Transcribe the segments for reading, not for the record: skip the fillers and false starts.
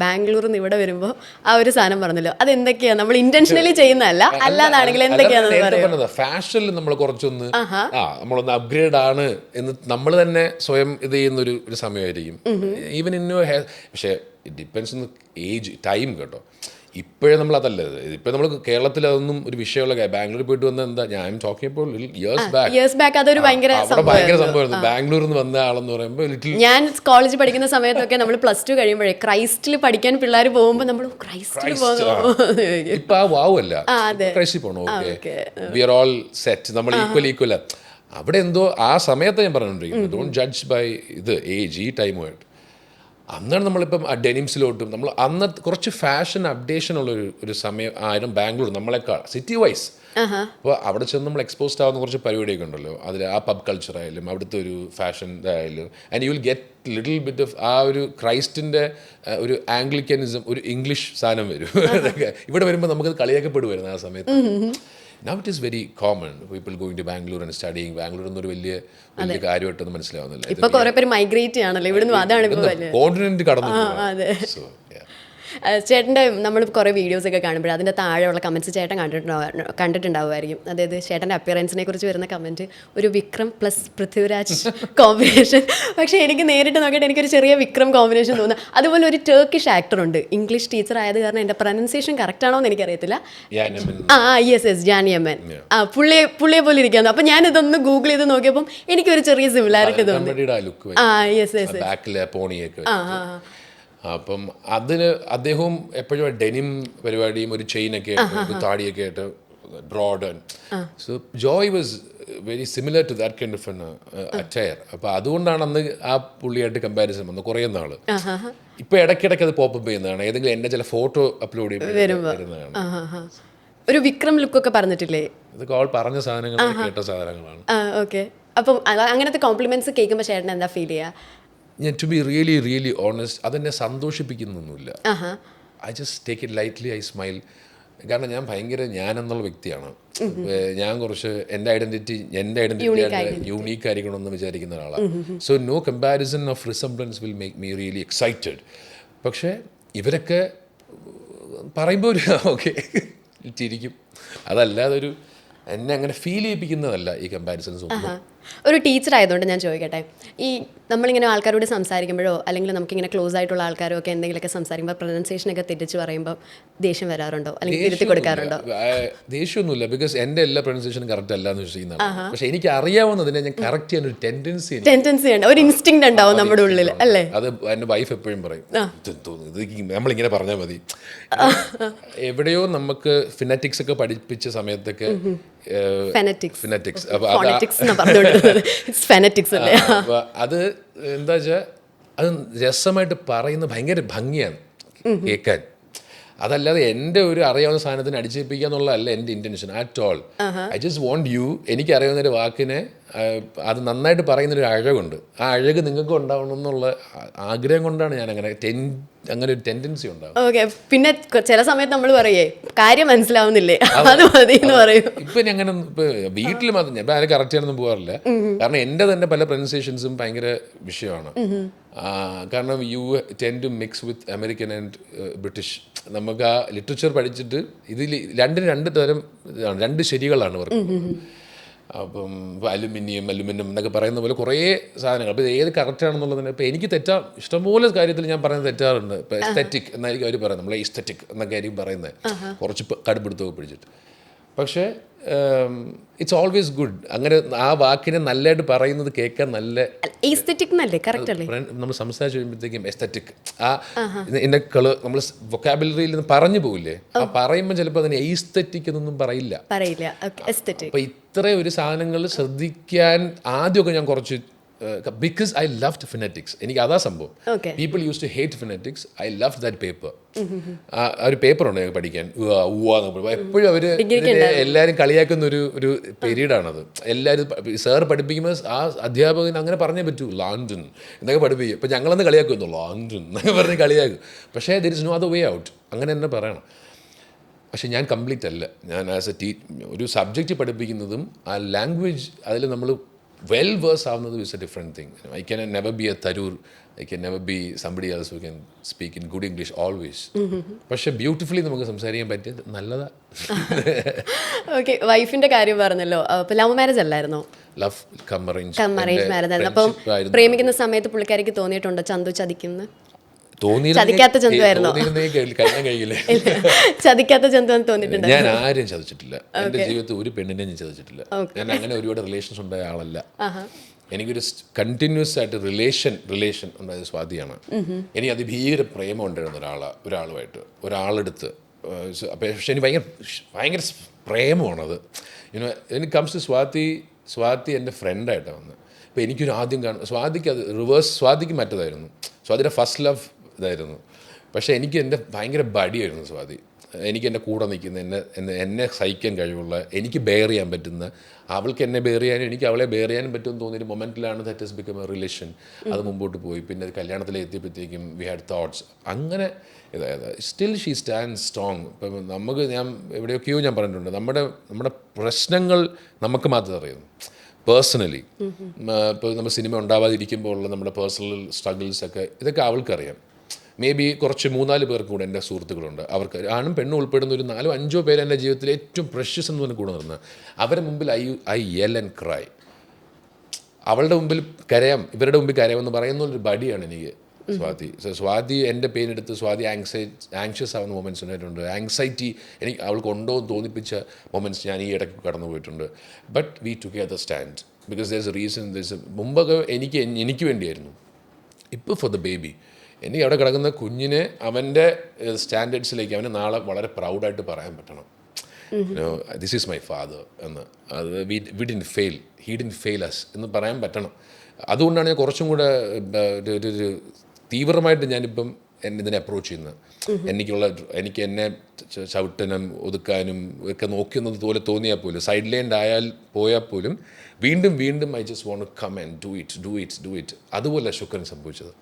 ബാംഗ്ലൂരിൽ നിന്ന് ഇവിടെ വരുമ്പോൾ ആ ഒരു സാധനം പറഞ്ഞല്ലോ, അത് എന്തൊക്കെയാണ്? നമ്മൾ ഇന്റൻഷനലി ചെയ്യുന്നതല്ല, അല്ലാതാണെങ്കിൽ എന്തൊക്കെയാണെന്ന് പറയുന്നത്? ഫാഷനിൽ നമ്മൾ കുറച്ചൊന്ന് നമ്മളൊന്ന് അപ്ഗ്രേഡ് ആണ് എന്ന് നമ്മൾ തന്നെ സ്വയം ഇത് ചെയ്യുന്ന ഒരു സമയമായിരിക്കും. ഈവൻ ഇൻ പക്ഷേ it depends on age, time കേട്ടോ. ഇപ്പോഴേ നമ്മൾ അതല്ല, ഇപ്പം നമ്മൾ കേരളത്തിൽ അതൊന്നും ഒരു വിഷയമുള്ള ബാംഗ്ലൂരിൽ പോയിട്ട് വന്ന എന്താ, ഞാൻ ടോക്കിംഗ് ഇപ്പോൾ ഇയേഴ്സ് ബാക്ക് അതൊരു ഭയങ്കര സംഭവമായിരുന്നു. ബാംഗ്ലൂരിൽ നിന്ന് വന്ന ആളെന്ന് പറയുമ്പോൾ ഞാൻ കോളേജ് പഠിക്കുന്ന സമയത്തൊക്കെ നമ്മൾ +2 കഴിയുമ്പോഴേ ക്രൈസ്റ്റിൽ പഠിക്കാൻ പിള്ളേർ പോകുമ്പോൾ നമ്മൾ ക്രൈസ്റ്റിൽ പോകുന്നു. ഇപ്പൊ ആ വാവല്ല, ക്രൈസ്റ്റിൽ പോകണോ, okay we are all set, നമ്മൾ ഈക്വൽ. അവിടെ എന്തോ ആ സമയത്ത് ഞാൻ പറഞ്ഞുകൊണ്ടിരിക്കുന്നത്, ഡോണ്ട് ജഡ്ജ് ബൈ ഇത് ഏജ്, ഈ ടൈമുമായിട്ട്. അന്നാണ് നമ്മളിപ്പം ആ ഡെനിംസിലോട്ടും നമ്മൾ അന്ന് കുറച്ച് ഫാഷൻ അപ്ഡേഷൻ ഉള്ള ഒരു സമയം ആയിരുന്നു ബാംഗ്ലൂർ നമ്മളെക്കാൾ സിറ്റി വൈസ്. അപ്പോൾ അവിടെ ചെന്ന് നമ്മൾ എക്സ്പോസ്ഡ് ആവുന്ന കുറച്ച് പരിപാടിയൊക്കെ ഉണ്ടല്ലോ, അതിൽ ആ പബ് കൾച്ചർ ആയാലും അവിടുത്തെ ഒരു ഫാഷൻ ഇതായാലും, and you will get little bit of ആ ഒരു ക്രൈസ്റ്റിൻ്റെ ഒരു ആംഗ്ലിക്കനിസം, ഒരു ഇംഗ്ലീഷ് സാധനം വരും. അതൊക്കെ ഇവിടെ വരുമ്പോൾ നമുക്കത് കളിയാക്കപ്പെടുമായിരുന്നു ആ സമയത്ത്. Now it is very common, people going to Bangalore and studying. Bangalore എന്നൊരു വലിയ കാര്യമായിട്ടൊന്നും മനസ്സിലാവുന്നില്ല. ഇപ്പൊ കുറെ പേര് മൈഗ്രേറ്റ് ആണല്ലോ ഇവിടുന്ന്, അതാണ് കോണ്ടിനെന്റ് കടന്നു. ചേട്ടൻ്റെ നമ്മൾ കുറേ വീഡിയോസൊക്കെ കാണുമ്പോൾ അതിൻ്റെ താഴെയുള്ള കമൻറ്റ്സ് ചേട്ടൻ കണ്ടിട്ടുണ്ടാവുമായിരിക്കും. അതായത് ചേട്ടൻ്റെ അപ്പിയറൻസിനെ കുറിച്ച് വരുന്ന കമൻറ്റ് ഒരു വിക്രം പ്ലസ് പൃഥ്വിരാജ് കോമ്പിനേഷൻ. പക്ഷേ എനിക്ക് നേരിട്ട് നോക്കിയിട്ട് എനിക്കൊരു ചെറിയ വിക്രം കോമ്പിനേഷൻ തോന്നുന്നു. അതുപോലെ ഒരു ടർക്കിഷ് ആക്ടറുണ്ട്, ഇംഗ്ലീഷ് ടീച്ചർ ആയത് കാരണം എൻ്റെ പ്രൊനൗൺസിയേഷൻ കറക്റ്റ് ആണോ എന്ന് എനിക്കറിയത്തില്ല. യെസ് ജാനിയമ്മൻ. പുള്ളിയെ പോലെ ഇരിക്കുന്നു. അപ്പം ഞാനിതൊന്ന് ഗൂഗിൾ ചെയ്ത് നോക്കിയപ്പം എനിക്കൊരു ചെറിയ സിമിലാരിറ്റി തോന്നി. അപ്പം അതിന് അദ്ദേഹവും എപ്പോഴും ഡെനിം പരിപാടിയും ഒരു ചെയിനൊക്കെ ആയിട്ട് താടിയൊക്കെ ആയിട്ട് broad. So Joy was very similar to that kind of attire. അപ്പോൾ അതുകൊണ്ടാണ് അന്ന് ആ പുള്ളിയായിട്ട് കമ്പാരിസൺ വന്നത് കുറേ നാൾ. ഇപ്പോൾ ഇടയ്ക്കിടയ്ക്ക് അത് പോപ്പ് ചെയ്യുന്നതാണ്, ഏതെങ്കിലും എൻ്റെ ചില ഫോട്ടോ അപ്ലോഡ് ചെയ്യുന്നതാണ്. ഒരു വിക്രം ലുക്കൊക്കെ പറഞ്ഞിട്ടില്ലേ? ഇതൊക്കെ അവൾ പറഞ്ഞ സാധനങ്ങൾ, കേട്ട സാധനങ്ങളാണ്. ഓക്കെ. അപ്പം അങ്ങനത്തെ കോംപ്ലിമെന്റ്സ് കേൾക്കുമ്പോൾ ചേട്ടൻ എന്താ ഫീൽ ചെയ്യുക? ഞാൻ ടു ബി റിയലി ഓണസ്റ്റ്, അതെന്നെ സന്തോഷിപ്പിക്കുന്നൊന്നുമില്ല. I just take it lightly, I smile. കാരണം ഞാൻ ഭയങ്കര ഞാനെന്നുള്ള വ്യക്തിയാണ്. ഞാൻ കുറച്ച് എൻ്റെ ഐഡൻറ്റിറ്റി യൂണീക്ക് ആയിരിക്കണമെന്ന് വിചാരിക്കുന്ന ഒരാളാണ്. So no comparison of resemblance will make me really excited. പക്ഷേ ഇവരൊക്കെ പറയുമ്പോൾ ഒരു ഓക്കെ ചിരിക്കും, അതല്ലാതെ ഒരു എന്നെ അങ്ങനെ ഫീൽ ചെയ്യിപ്പിക്കുന്നതല്ല ഈ കമ്പാരിസൺസ് ഒന്നും. ഒരു ടീച്ചർ ആയതുകൊണ്ട് ഞാൻ ചോദിക്കട്ടെ, ഈ നമ്മളിങ്ങനെ ആൾക്കാരോട് സംസാരിക്കുമ്പോഴോ അല്ലെങ്കിൽ നമുക്കിങ്ങനെ ക്ലോസ് ആയിട്ടുള്ള ആൾക്കാരോ ഒക്കെ എന്തെങ്കിലുമൊക്കെ സംസാരിക്കുമ്പോൾ പ്രൊനൗൺസിയേഷനൊക്കെ തെറ്റിച്ച് പറയുമ്പോൾ ദേഷ്യം വരാറുണ്ടോ അല്ലെങ്കിൽ തിരുത്തി കൊടുക്കാറുണ്ടോ? ദേഷ്യമൊന്നുമില്ല, ബിക്കോസ് എൻ്റെ എല്ലാ പ്രൊനൗൺസിയേഷനും കറക്റ്റ് അല്ല എന്ന് വിശ്വസിക്കുന്നതാണ്. പക്ഷേ എനിക്ക് അറിയാവുന്നതിനെ ഞാൻ കറക്റ്റ് ചെയ്യാൻ ഒരു ടെൻഡൻസി ഉണ്ട്, ഒരു ഇൻസ്റ്റിങ്ക്റ്റ് ഉണ്ടാവും നമ്മുടെ ഉള്ളിൽ, അല്ലേ? അത് എൻ്റെ വൈഫ് എപ്പോഴും പറയും, ഇത് നമ്മളിങ്ങനെ പറഞ്ഞാൽ മതി. എവിടെയോ നമുക്ക് ഫിനറ്റിക്സ് ഒക്കെ പഠിപ്പിച്ച സമയത്തൊക്കെ അത് എന്താ വെച്ചാൽ അത് രസമായിട്ട് പറയുന്ന ഭയങ്കര ഭംഗിയാണ് കേൾക്കാൻ. അതല്ലാതെ എൻ്റെ ഒരു അറിയാവുന്ന സാധനത്തിന് അടിച്ചേൽപ്പിക്കുക എന്നുള്ളതല്ല എൻ്റെ intention at all. I just want you, എനിക്കറിയാവുന്ന ഒരു വാക്കിനെ അത് നന്നായിട്ട് പറയുന്നൊരു അഴകുണ്ട്. ആ അഴക് നിങ്ങൾക്ക് ഉണ്ടാവണം എന്നുള്ള ആഗ്രഹം കൊണ്ടാണ് ഞാൻ അങ്ങനെ ഒരു ടെൻഡൻസി ഉണ്ടാവും. ഓക്കെ. പിന്നെ ചില സമയത്ത് നമ്മൾ പറയേ കാര്യം മനസ്സിലാവുന്നില്ലേ, അത് മതി എന്ന് പറയും. ഇപ്പം ഞാൻ അങ്ങനെ വീട്ടിൽ മാത്രം ഞാൻ ആരും കറക്റ്റ് ചെയ്യാനൊന്നും പോകാറില്ല. കാരണം എൻ്റെ തന്നെ പല പ്രൊനൗൺസിയേഷൻസും ഭയങ്കര വിഷയമാണ്. കാരണം you tend to mix with American and British. നമുക്ക് ആ ലിറ്ററേച്ചർ പഠിച്ചിട്ട് ഇതിൽ രണ്ട് തരം രണ്ട് ശരികളാണ് ഇവർക്ക്. അപ്പം അലുമിനിയം എന്നൊക്കെ പറയുന്ന പോലെ കുറേ സാധനങ്ങൾ. അപ്പോൾ ഇത് ഏത് കറക്റ്റാണെന്നുള്ളതിന് ഇപ്പോൾ എനിക്ക് ഇഷ്ടംപോലെ കാര്യത്തിൽ ഞാൻ പറയുന്നത് തെറ്റാറുണ്ട്. ഇപ്പോൾ എസ്തറ്റിക് എന്നായിരിക്കും അവർ പറയുന്നത്, നമ്മളെ എസ്തറ്റിക് എന്നൊക്കെ ആയിരിക്കും പറയുന്നത്, കുറച്ച് കടുപിടുത്തമൊക്കെ പിടിച്ചിട്ട്. പക്ഷേ ഇറ്റ്സ് ഓൾവേസ് ഗുഡ് അങ്ങനെ ആ വാക്കിനെ നല്ലതായിട്ട് പറയുന്നത് കേൾക്കാൻ നല്ല നമ്മൾ സംസാരിച്ച് കഴിയുമ്പോഴത്തേക്കും എസ്തറ്റിക് ഇതിൻ്റെ നമ്മൾ വൊക്കാബുലറിയിൽ നിന്ന് പറഞ്ഞു പോകില്ലേ, ആ പറയുമ്പോൾ ചിലപ്പോൾ അതിന് എസ്തറ്റിക് എന്നൊന്നും പറയില്ല. അപ്പോൾ ഇത്രയും ഒരു സാധനങ്ങൾ ശ്രദ്ധിക്കാൻ ആദ്യമൊക്കെ ഞാൻ കുറച്ച്, because I loved phonetics. എനിക്ക് അതാ സംഭവം. People used to hate phonetics. I loved that paper. ഒരു പേപ്പർ ഉണ്ട് ഞങ്ങൾക്ക് പഠിക്കാൻ, എപ്പോഴും അവർ എല്ലാവരും കളിയാക്കുന്ന ഒരു പീരീഡാണത്. എല്ലാവരും സാർ പഠിപ്പിക്കുമ്പോൾ ആ അധ്യാപകന് അങ്ങനെ പറഞ്ഞേ പറ്റൂ, ലാൻഡൻ എന്നൊക്കെ പഠിപ്പിക്കും. ഇപ്പം ഞങ്ങളന്ന് കളിയാക്കുന്നു, ലാൻഡൻ എന്നൊക്കെ പറഞ്ഞ് കളിയാക്കും. പക്ഷേ there is no other way out, അങ്ങനെ തന്നെ പറയണം. പക്ഷെ ഞാൻ കംപ്ലീറ്റ് അല്ല. ഞാൻ ആസ് ഒരു സബ്ജക്റ്റ് പഠിപ്പിക്കുന്നതും ആ ലാംഗ്വേജ് അതിൽ നമ്മൾ വെൽ വേഴ്സ് ആവുന്നത് is A different thing. I can never be A Tharoor, I can never be somebody else who can speak in good English always. പക്ഷേ ബ്യൂട്ടിഫുള്ളി നമുക്ക് സംസാരിക്കാൻ പറ്റിയത് നല്ലതാ. ഓക്കെ, വൈഫിന്റെ കാര്യം പറഞ്ഞല്ലോ. അപ്പോൾ ലവ് മാരേജ് അല്ലായിരുന്നോ? ലവ് കം അറേഞ്ച് മാരേജ് ആയിരുന്നു. അപ്പം പ്രേമിക്കുന്ന സമയത്ത് പുള്ളിക്കാരിക്ക് തോന്നിയിട്ടുണ്ടോ ചന്തു ചതിക്കുന്നു? ചതിക്കാത്ത ജന്തു ആയിരുന്നോ? ചതിക്കാത്ത ജന്തു എന്ന് തോന്നിയിട്ടുണ്ട്? ഞാൻ ആരും ചതിച്ചിട്ടില്ല എൻ്റെ ജീവിതത്തിൽ, ഒരു പെണ്ണിനെ ഞാൻ ചതിച്ചിട്ടില്ല. ഞാൻ അങ്ങനെ ഒരുപാട് റിലേഷൻസ് ഉണ്ടായ ആളല്ല. എനിക്കൊരു കണ്ടിന്യൂസ് ആയിട്ട് റിലേഷൻ ഉണ്ടായത് സ്വാതിയാണ്. എനിക്ക് അതിഭീകര പ്രേമം ഉണ്ടായിരുന്ന ഒരാളുമായിട്ട് ഒരാളെടുത്ത്. പക്ഷെ എനിക്ക് ഭയങ്കര പ്രേമമാണത്. എനിക്ക് കംസ് ടു സ്വാതി എൻ്റെ ഫ്രണ്ടായിട്ടാണ് വന്നത്. അപ്പോൾ എനിക്കൊരു ആദ്യം സ്വാതിക്ക് അത് റിവേഴ്സ്, സ്വാതിക്ക് മറ്റതായിരുന്നു. സ്വാതിയുടെ ഫസ്റ്റ് ലവ് ഇതായിരുന്നു. പക്ഷേ എനിക്ക് എൻ്റെ ഭയങ്കര ബഡിയായിരുന്നു സ്വാതി. എനിക്ക് എൻ്റെ കൂടെ നിൽക്കുന്ന, എന്നെ സഹിക്കാൻ കഴിവുള്ള, എനിക്ക് ബെയർ ചെയ്യാൻ പറ്റുന്ന, അവൾക്ക് എന്നെ ബെയർ ചെയ്യാനും എനിക്ക് അവളെ ബെയർ ചെയ്യാനും പറ്റുമെന്ന് തോന്നിയൊരു മൊമെൻറ്റിലാണ് that has become a relation. അത് മുമ്പോട്ട് പോയി. പിന്നെ കല്യാണത്തിലെത്തിയപ്പോഴത്തേക്കും വി ഹാഡ് തോട്ട്സ്. അങ്ങനെ ഇതായത് സ്റ്റിൽ ഷീ സ്റ്റാൻഡ് സ്ട്രോങ്. ഇപ്പം ഞാൻ എവിടെയൊക്കെയോ ഞാൻ പറഞ്ഞിട്ടുണ്ട്, നമ്മുടെ പ്രശ്നങ്ങൾ നമുക്ക് മാത്രമേ അറിയൂ പേഴ്സണലി. ഇപ്പോൾ നമ്മൾ സിനിമ ഉണ്ടാവാതിരിക്കുമ്പോൾ ഉള്ള നമ്മുടെ പേഴ്സണൽ സ്ട്രഗിൾസൊക്കെ ഇതൊക്കെ അവൾക്കറിയാം. മേ ബി കുറച്ച് 3-4 പേർക്ക് കൂടെ എൻ്റെ സുഹൃത്തുക്കളുണ്ട്, അവർക്ക് ആണും പെണ്ണും ഉൾപ്പെടുന്ന ഒരു 4-5 പേര് എൻ്റെ ജീവിതത്തിൽ ഏറ്റവും പ്രഷ്യസ് എന്ന് പറഞ്ഞ് കൂടെ നിർന്നത്. അവരുടെ മുമ്പിൽ ഐ യെൽ ആൻഡ് ക്രൈ. അവളുടെ മുമ്പിൽ കരയാം, ഇവരുടെ മുമ്പിൽ കരയാമെന്ന് പറയുന്നൊരു ബഡിയാണ് എനിക്ക് സ്വാതി. സ്വാതി എൻ്റെ പെയിനെടുത്ത് സ്വാതി ആങ്ഷ്യസ് ആവുന്ന മൊമെൻറ്റ്സ് ഉണ്ടായിട്ടുണ്ട്. ആങ്സൈറ്റി എനിക്ക് അവൾക്ക് ഉണ്ടോ എന്ന് തോന്നിപ്പിച്ച മൊമെൻറ്റ്സ് ഞാൻ ഈ ഇടയ്ക്ക് കടന്നു പോയിട്ടുണ്ട്. But we together stand because there is A reason. മുമ്പൊക്കെ എനിക്ക് വേണ്ടിയായിരുന്നു. ഇപ്പോൾ ഫോർ ദ ബേബി. എനിക്ക് അവിടെ കിടക്കുന്ന കുഞ്ഞിനെ അവൻ്റെ സ്റ്റാൻഡേർഡ്സിലേക്ക് അവന് നാളെ വളരെ പ്രൗഡായിട്ട് പറയാൻ പറ്റണം, ദിസ് ഈസ് മൈ ഫാദർ എന്ന്. അത് we didn't fail, he didn't fail as എന്ന് പറയാൻ പറ്റണം. അതുകൊണ്ടാണ് ഞാൻ കുറച്ചും കൂടെ ഒരു തീവ്രമായിട്ട് ഞാനിപ്പം ഇതിനെ അപ്രോച്ച് ചെയ്യുന്നത്. എനിക്ക് എന്നെ ചവിട്ടനും ഒതുക്കാനും ഒക്കെ നോക്കുന്നത് പോലെ തോന്നിയാൽ പോലും, സൈഡ് ലൈൻ പോയാൽ പോലും വീണ്ടും I just want to come and do it. അതുപോലെ ശുക്രൻ സംഭവിച്ചത്.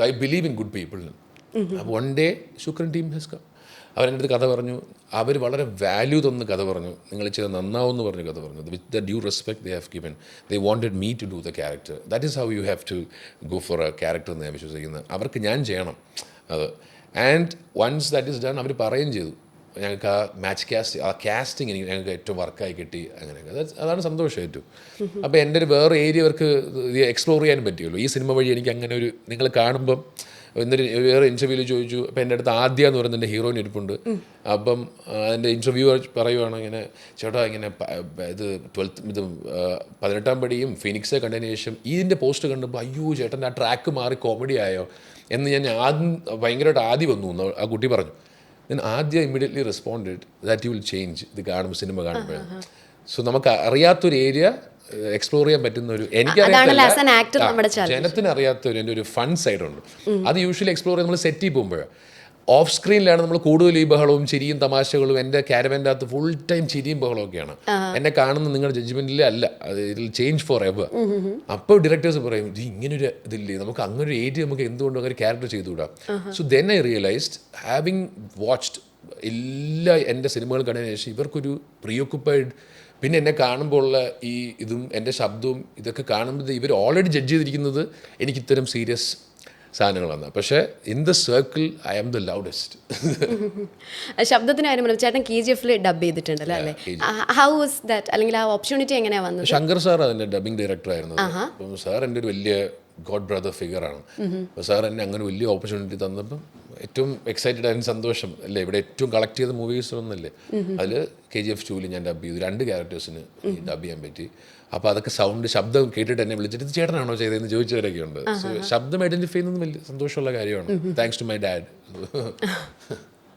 I believe in good people. അപ്പോൾ one day Shukran team has come. അവരെൻ്റെ അടുത്ത് കഥ പറഞ്ഞു. അവർ വളരെ വാല്യൂ തന്ന് കഥ പറഞ്ഞു. നിങ്ങൾ ചെയ്ത് നന്നാവുമെന്ന് പറഞ്ഞ് കഥ പറഞ്ഞു. With the due respect they have given. They wanted me to do the character. That is how you have to go for a character എന്ന് ഞാൻ വിശ്വസിക്കുന്നത്. അവർക്ക് ഞാൻ ചെയ്യണം അത്. And once that is done അവർ പറയുകയും ചെയ്തു. ഞങ്ങൾക്ക് ആ കാസ്റ്റിംഗ് ഞങ്ങൾക്ക് ഏറ്റവും വർക്കായി കിട്ടി. അങ്ങനെയൊക്കെ അതാണ് സന്തോഷം ഏറ്റവും. അപ്പോൾ എൻ്റെ ഒരു വേറെ ഏരിയ അവർക്ക് എക്സ്പ്ലോർ ചെയ്യാനും പറ്റുമല്ലോ ഈ സിനിമ വഴി. എനിക്ക് അങ്ങനെ ഒരു, നിങ്ങൾ കാണുമ്പം വേറെ ഇൻ്റർവ്യൂവിൽ ചോദിച്ചു. അപ്പോൾ എൻ്റെ അടുത്ത് ആദ്യ എന്ന് പറയുന്നത് എൻ്റെ ഹീറോയിൻ ഇരിപ്പുണ്ട്. അപ്പം അതിൻ്റെ ഇൻ്റർവ്യൂ പറയുവാണ് ഇങ്ങനെ, ചേട്ടാ ഇങ്ങനെ ഇത് 18ാം പടിയും ഫിനിക്സെ കണ്ടതിന് ശേഷം ഇതിൻ്റെ പോസ്റ്റ് കണ്ടപ്പോൾ അയ്യോ ചേട്ടൻ്റെ ആ ട്രാക്ക് മാറി കോമഡി ആയോ എന്ന് ഞാൻ ഭയങ്കരമായിട്ട് വന്നു ആ കുട്ടി പറഞ്ഞു. ഞാൻ immediately responded that you will change ഇത് കാണുമ്പോൾ, സിനിമ കാണുമ്പോഴാണ്. സോ നമുക്ക് അറിയാത്തൊരു ഏരിയ എക്സ്പ്ലോർ ചെയ്യാൻ പറ്റുന്ന ഒരു, എനിക്കറിയാത്ത ജനത്തിന് അറിയാത്തൊരു എൻ്റെ ഒരു ഫൺ സൈഡുണ്ട്. അത് യൂഷ്വലി എക്സ്പ്ലോർ ചെയ്ത് നമ്മൾ സെറ്റിൽ പോകുമ്പോഴാണ്. ഓഫ് സ്ക്രീനിലാണ് നമ്മൾ കൂടുതൽ ഈ ബഹളവും ചിരിയും തമാശകളും. എൻ്റെ ക്യാരവൻ്റെ അകത്ത് ഫുൾ ടൈം ചിരിയും ബഹളമൊക്കെയാണ്. എന്നെ കാണുന്ന നിങ്ങളുടെ ജഡ്ജ്മെൻറ്റിൽ അല്ല, അത് ഇതിൽ ചേഞ്ച് ഫോർ എവർ. അപ്പോൾ ഡയറക്ടേഴ്സ് പറയും ഇത് ഇങ്ങനൊരു ഇതില്ലേ, നമുക്ക് അങ്ങനെ ഒരു ഏരിയ നമുക്ക് എന്തുകൊണ്ട് അങ്ങനെ ക്യാരക്ടർ ചെയ്തുകൂടാ. So then I realised having watched എല്ലാ എൻ്റെ സിനിമകൾ കണ്ടതിന് ശേഷം ഇവർക്കൊരു പ്രീഒക്കുപ്പൈഡ്, പിന്നെ എന്നെ കാണുമ്പോൾ ഉള്ള ഇതും എൻ്റെ ശബ്ദവും ഇതൊക്കെ കാണുമ്പോൾ ഇവർ ഓൾറെഡി ജഡ്ജ് ചെയ്തിരിക്കുന്നത് എനിക്ക് ഇത്തരം സീരിയസ് സാധനങ്ങളാണ്. പക്ഷേ in the circle I am the loudest. ശബ്ദത്തിന് കാര്യം പറഞ്ഞു, ചേട്ടൻ KGF ഡബ് ചെയ്തിട്ടുണ്ടല്ലോ അല്ലേ? ഹൗ വാസ് ദാറ്റ്, അല്ലെങ്കിൽ ആ ഓപ്പർച്യൂണിറ്റി എങ്ങനെയാണ് വന്നത്? ശങ്കർ സാർ അതിൻ്റെ ഡബിങ് ഡയറക്ടർ ആയിരുന്നു. അപ്പം സാർ എൻ്റെ ഒരു വലിയ ഗോഡ് ബ്രദർ ഫിഗറാണ്. അപ്പോൾ സാർ എന്നെ അങ്ങനെ വലിയ ഓപ്പർച്യൂണിറ്റി തന്നപ്പം ഏറ്റവും എക്സൈറ്റഡ് ആയിരുന്നു, സന്തോഷം അല്ലേ. ഇവിടെ ഏറ്റവും കളക്ട് ചെയ്ത മൂവീസ് ഒന്നല്ലേ, അതിൽ KGF 2 ഞാൻ ഡബ് ചെയ്തു. 2 ക്യാരക്ടേഴ്സിന് ഡബ് ചെയ്യാൻ പറ്റി. അപ്പോൾ അതൊക്കെ ശബ്ദം കേട്ടിട്ട് എന്നെ വിളിച്ചിട്ട് ഇത് ചേട്ടനാണോ ചെയ്തതെന്ന് ചോദിച്ചവരൊക്കെ ഉണ്ട്. സോ ശബ്ദം ഐഡൻറ്റിഫൈ ചെയ്യുന്നത് വലിയ സന്തോഷമുള്ള കാര്യമാണ്. Thanks to my dad.